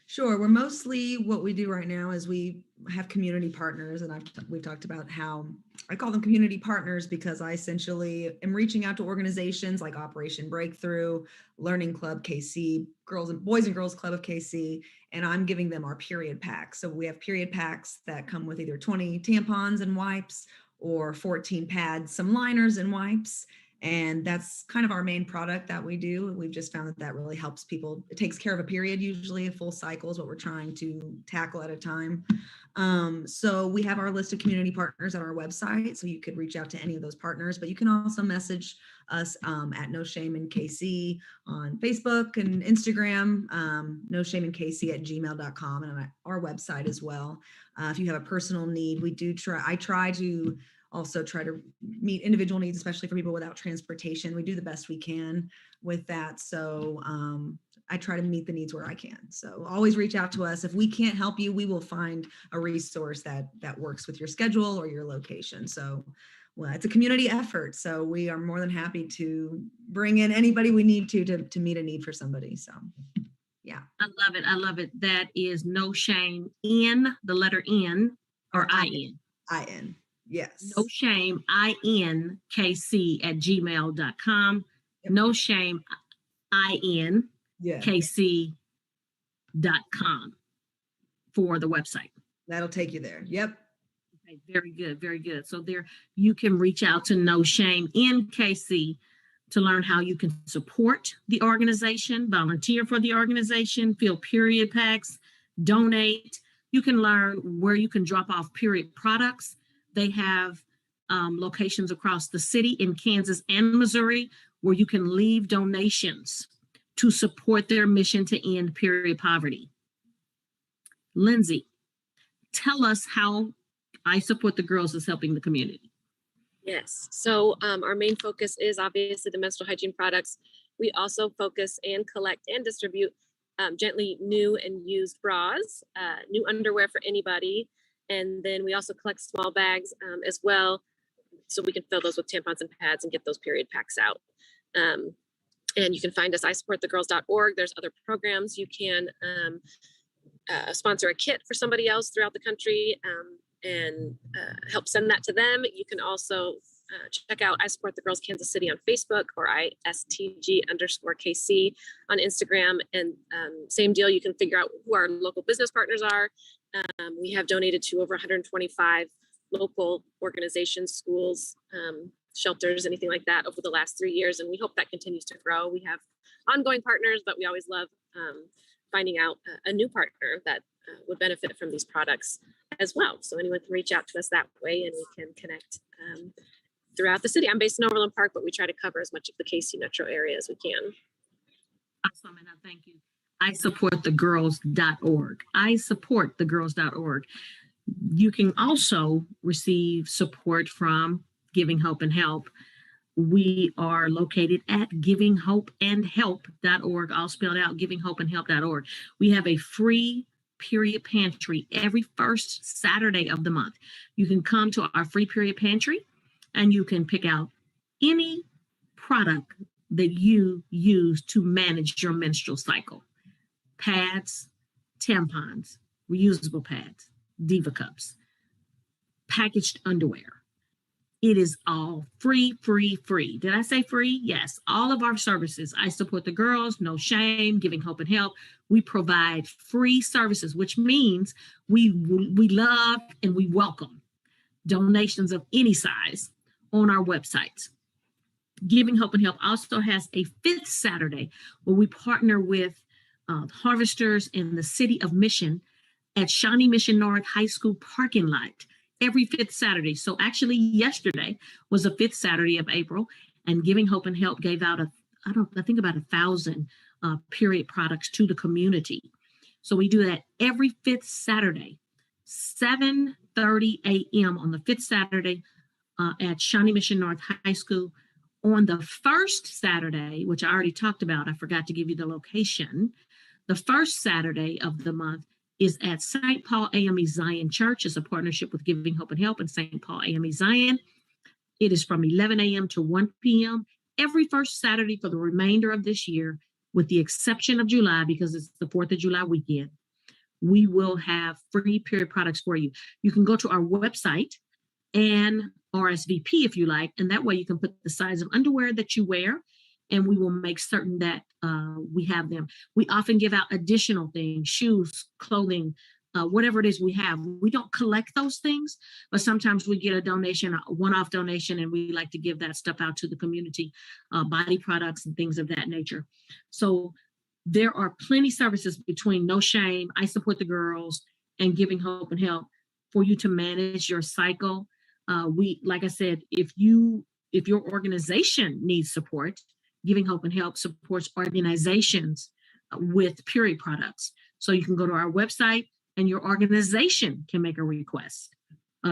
Sure. We're mostly, what we do right now is we have community partners, and we've talked about how I call them community partners because I essentially am reaching out to organizations like Operation Breakthrough, Learning Club KC, Boys and Girls Club of KC, and I'm giving them our period packs. So we have period packs that come with either 20 tampons and wipes or 14 pads, some liners and wipes. And that's kind of our main product that we do. We've just found that that really helps people. It takes care of a period, usually a full cycle is what we're trying to tackle at a time. So we have our list of community partners on our website. So you could reach out to any of those partners, but you can also message us at No Shame in KC on Facebook and Instagram, No Shame in KC at gmail.com, and on our website as well. If you have a personal need, I try to also try to meet individual needs, especially for people without transportation. We do the best we can with that. So I try to meet the needs where I can. So always reach out to us. If we can't help you, we will find a resource that works with your schedule or your location. So well, it's a community effort. So we are more than happy to bring in anybody we need to meet a need for somebody. So yeah. I love it. I love it. That is No Shame in the letter N or IN. IN. Yes. No Shame INKC at gmail.com. Yep. No Shame INKC.com for the website. That'll take you there. Yep. Okay, very good. Very good. So there you can reach out to No Shame NKC to learn how you can support the organization, volunteer for the organization, fill period packs, donate. You can learn where you can drop off period products. They have locations across the city in Kansas and Missouri where you can leave donations to support their mission to end period poverty. Lindsay, tell us how I Support the Girls is helping the community. Yes. So our main focus is obviously the menstrual hygiene products. We also focus and collect and distribute gently new and used bras, new underwear for anybody. And then we also collect small bags as well, so we can fill those with tampons and pads and get those period packs out. And you can find us isupportthegirls.org. There's other programs. You can sponsor a kit for somebody else throughout the country and help send that to them. You can also check out I Support the Girls Kansas City on Facebook or ISTG_KC on Instagram. And same deal, you can figure out who our local business partners are. We have donated to over 125 local organizations, schools, shelters, anything like that over the last 3 years. And we hope that continues to grow. We have ongoing partners, but we always love finding out a new partner that would benefit from these products as well. So anyone can reach out to us that way and we can connect throughout the city. I'm based in Overland Park, but we try to cover as much of the KC metro area as we can. Awesome, and I thank you. isupportthegirls.org. isupportthegirls.org. You can also receive support from Giving Hope and Help. We are located at givinghopeandhelp.org, all spelled out, givinghopeandhelp.org. We have a free period pantry every first Saturday of the month. You can come to our free period pantry and you can pick out any product that you use to manage your menstrual cycle. Pads, tampons, reusable pads, Diva cups, packaged underwear. It is all free. Did I say free? Yes. All of our services. I Support the Girls, No Shame, Giving Hope and Help. We provide free services, which means we love and we welcome donations of any size on our websites. Giving Hope and Help also has a fifth Saturday where we partner with harvesters in the city of Mission at Shawnee Mission North High School parking lot every fifth Saturday. So actually yesterday was the fifth Saturday of April, and Giving Hope and Help gave out I think about 1,000 period products to the community. So we do that every fifth Saturday, 7:30 a.m. on the fifth Saturday at Shawnee Mission North High School. On the first Saturday, which I already talked about, I forgot to give you the location. The first Saturday of the month is at St. Paul AME Zion Church. It's a partnership with Giving Hope and Help and St. Paul AME Zion. It is from 11 a.m. to 1 p.m. every first Saturday for the remainder of this year, with the exception of July, because it's the 4th of July weekend. We will have free period products for you. You can go to our website and RSVP if you like, and that way you can put the size of underwear that you wear, and we will make certain that we have them. We often give out additional things, shoes, clothing, whatever it is we have. We don't collect those things, but sometimes we get a donation, a one-off donation, and we like to give that stuff out to the community, body products and things of that nature. So there are plenty services between No Shame, I Support the Girls, and Giving Hope and Help for you to manage your cycle. Like I said, if your organization needs support, Giving Hope and Help supports organizations with period products. So you can go to our website and your organization can make a request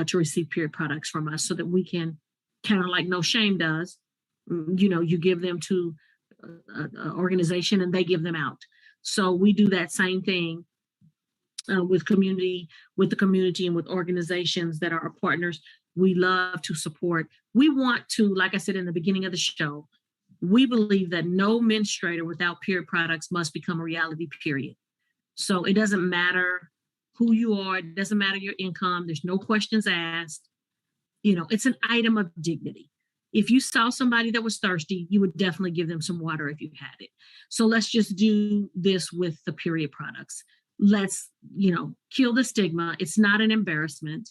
to receive period products from us so that we can, kind of like No Shame does, you give them to an organization and they give them out. So we do that same thing with the community and with organizations that are our partners. We love to support. We want to, like I said in the beginning of the show, we believe that no menstruator without period products must become a reality, period. So it doesn't matter who you are. It doesn't matter your income. There's no questions asked. It's an item of dignity. If you saw somebody that was thirsty, you would definitely give them some water if you had it. So let's just do this with the period products. Let's, kill the stigma. It's not an embarrassment.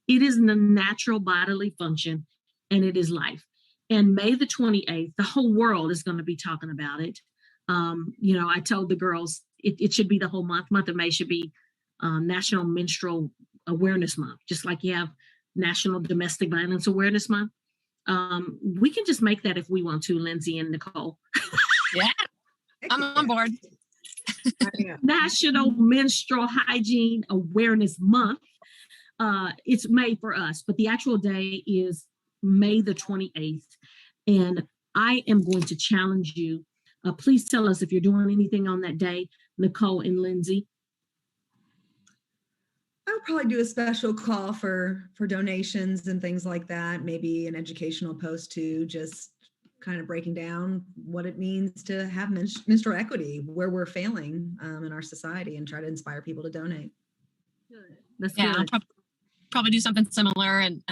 It is the natural bodily function, and it is life. And May the 28th, the whole world is going to be talking about it. I told the girls it should be the whole month. Month of May should be National Menstrual Awareness Month, just like you have National Domestic Violence Awareness Month. We can just make that if we want to, Lindsay and Nicole. Yeah, I'm on board. National Menstrual Hygiene Awareness Month. It's made for us, but the actual day is May the 28th. And I am going to challenge you. Please tell us if you're doing anything on that day, Nicole and Lindsay. I would probably do a special call for donations and things like that. Maybe an educational post too, just kind of breaking down what it means to have menstrual equity, where we're failing in our society, and try to inspire people to donate. That's good. I'll probably do something similar, and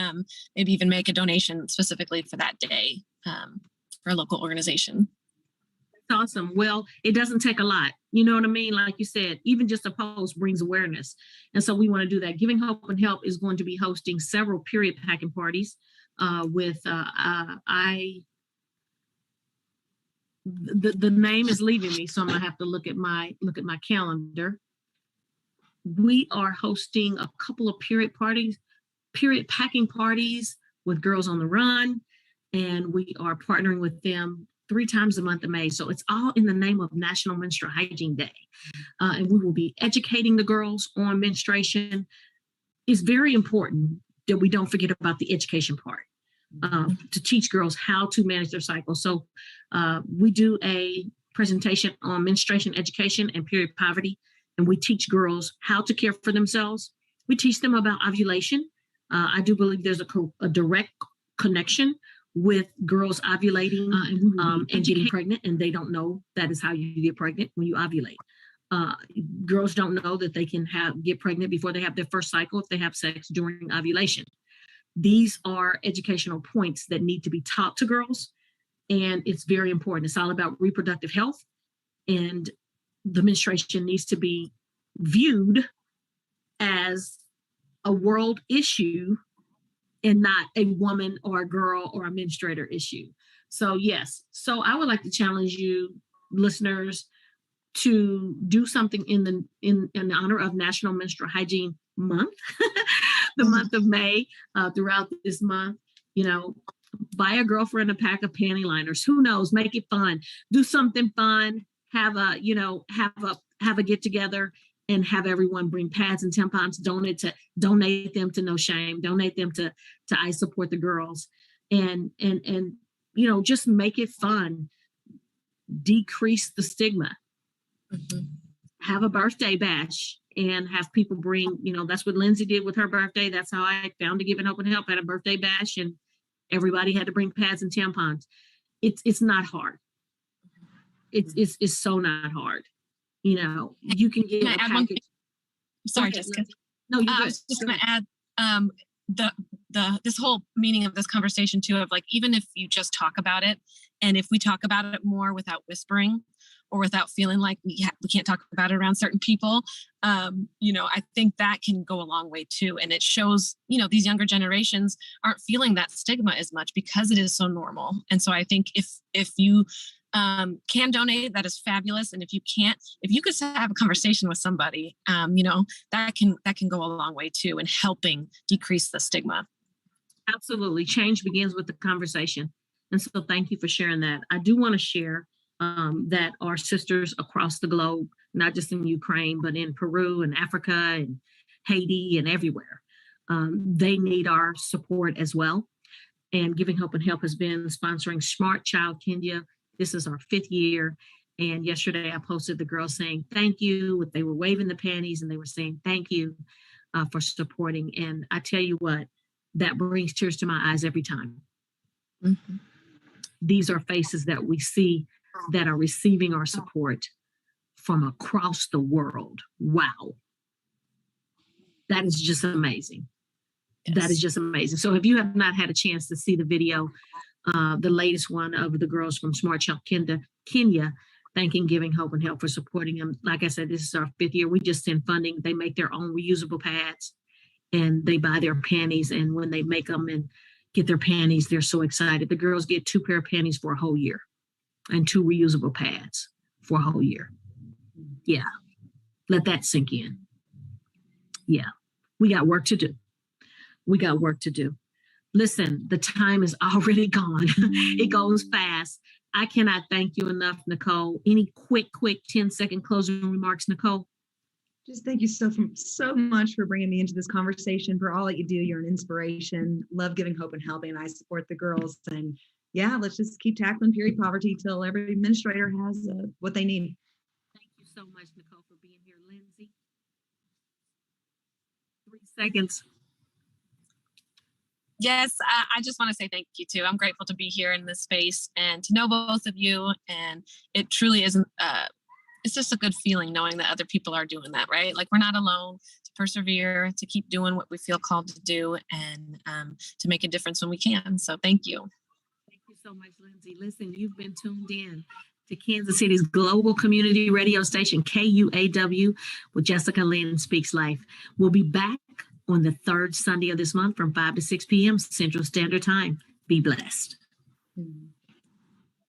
maybe even make a donation specifically for that day for a local organization. That's awesome. Well, it doesn't take a lot. You know what I mean? Like you said, even just a post brings awareness. And so we want to do that. Giving Hope and Help is going to be hosting several period packing parties with the name is leaving me, so I'm gonna have to look at my calendar. We are hosting a couple of period packing parties with Girls on the Run, and we are partnering with them 3 times a month of May. So it's all in the name of National Menstrual Hygiene Day. And we will be educating the girls on menstruation. It's very important that we don't forget about the education part, to teach girls how to manage their cycle. So we do a presentation on menstruation education and period poverty, and we teach girls how to care for themselves. We teach them about ovulation. I do believe there's a direct connection with girls ovulating and getting pregnant, and they don't know that is how you get pregnant, when you ovulate. Girls don't know that they can get pregnant before they have their first cycle if they have sex during ovulation. These are educational points that need to be taught to girls, and it's very important. It's all about reproductive health, and the menstruation needs to be viewed as a world issue and not a woman or a girl or a menstruator issue. So yes, so I would like to challenge you, listeners, to do something in honor of National Menstrual Hygiene Month, the month of May. Throughout this month, buy a girlfriend a pack of panty liners. Who knows? Make it fun. Do something fun. Have a get together, and have everyone bring pads and tampons. Donate them to No Shame. Donate them to I Support the Girls, and just make it fun. Decrease the stigma. Mm-hmm. Have a birthday bash and have people bring. That's what Lindsay did with her birthday. That's how I found to Giving Hope and Help. Had a birthday bash, and everybody had to bring pads and tampons. It's not hard. It's so not hard. You can get a package. Sorry, Jessica. No, you. I was just going to add this whole meaning of this conversation too, of like, even if you just talk about it, and if we talk about it more without whispering, or without feeling like we can't talk about it around certain people. I think that can go a long way too. And it shows, these younger generations aren't feeling that stigma as much because it is so normal. And so I think if you can donate, that is fabulous. And if you can't, if you could have a conversation with somebody, that can go a long way too in helping decrease the stigma. Absolutely. Change begins with the conversation. And so thank you for sharing that. I do want to share that our sisters across the globe, not just in Ukraine, but in Peru and Africa and Haiti and everywhere, they need our support as well. And Giving Hope and Help has been sponsoring Smart Child Kenya. This is our 5th year. And yesterday I posted the girls saying thank you. They were waving the panties and they were saying thank you for supporting. And I tell you what, that brings tears to my eyes every time. Mm-hmm. These are faces that we see that are receiving our support from across the world. Wow. That is just amazing. Yes. That is just amazing. So if you have not had a chance to see the video, the latest one of the girls from Smart Child Kenya, thanking Giving Hope and Help for supporting them. Like I said, this is our 5th year. We just send funding. They make their own reusable pads and they buy their panties. And when they make them and get their panties, they're so excited. The girls get 2 pair of panties for a whole year and 2 reusable pads for a whole year. Yeah. Let that sink in. Yeah. We got work to do. We got work to do. Listen, the time is already gone. It goes fast. I cannot thank you enough, Nicole. Any quick 10-second closing remarks, Nicole? Just thank you so much for bringing me into this conversation, for all that you do. You're an inspiration. Love Giving Hope and Helping, and I support the girls. And yeah, let's just keep tackling period poverty till every administrator has what they need. Thank you so much, Nicole, for being here. Lindsay? 3 seconds. Yes, I just want to say thank you too. I'm grateful to be here in this space and to know both of you. And it truly isn't, it's just a good feeling knowing that other people are doing that, right? Like we're not alone, to persevere, to keep doing what we feel called to do, and to make a difference when we can. So thank you. Thank you so much, Lindsay. Listen, you've been tuned in to Kansas City's global community radio station, KUAW, with Jessica Lynn Speaks Life. We'll be back on the 3rd Sunday of this month from 5 to 6 p.m. Central Standard Time. Be blessed. Mm-hmm.